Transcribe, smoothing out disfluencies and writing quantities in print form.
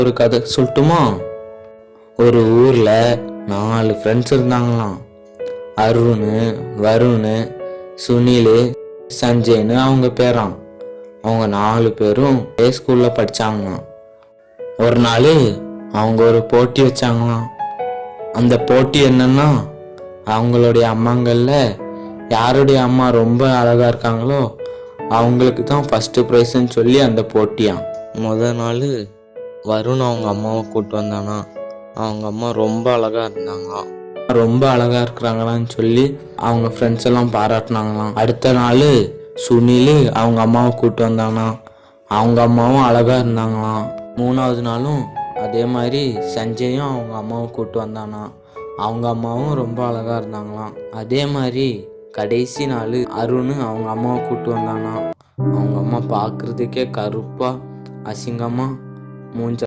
ஒரு கதை சொல்லட்டுமா? ஒரு ஊர்ல 4 ஃப்ரெண்ட்ஸ் இருந்தாங்களாம். அருண், வருண், சுனில், சஞ்சய்னு அவங்க பேராம். அவங்க 4 பேரும் ஒரே ஸ்கூல்ல படிச்சாங்களாம். ஒரு நாள் அவங்க ஒரு போட்டி வச்சாங்களாம். அந்த போட்டி என்னன்னா, அவங்களுடைய அம்மாங்கள்ல யாருடைய அம்மா ரொம்ப அழகா இருக்காங்களோ அவங்களுக்கு தான் ஃபர்ஸ்ட் ப்ரைஸ்ன்னு சொல்லி அந்த போட்டியாம். முதல் நாள் வருண் அவங்க அம்மாவை கூப்பிட்டு வந்தானா. அவங்க அம்மா ரொம்ப அழகா இருந்தாங்களாம். ரொம்ப அழகா இருக்கிறாங்களான்னு சொல்லி அவங்க ஃப்ரெண்ட்ஸ் எல்லாம் பாராட்டினாங்களாம். அடுத்த நாள் சுனில் அவங்க அம்மாவை கூப்பிட்டு வந்தானா. அவங்க அம்மாவும் அழகா இருந்தாங்களாம். 3வது நாளும் அதே மாதிரி சஞ்சயும் அவங்க அம்மாவை கூப்பிட்டு வந்தானா. அவங்க அம்மாவும் ரொம்ப அழகா இருந்தாங்களாம். அதே மாதிரி கடைசி நாள் அருண் அவங்க அம்மாவை கூப்பிட்டு வந்தானா. அவங்க அம்மா பார்க்கறதுக்கே கருப்பா அசிங்கமா மூஞ்ச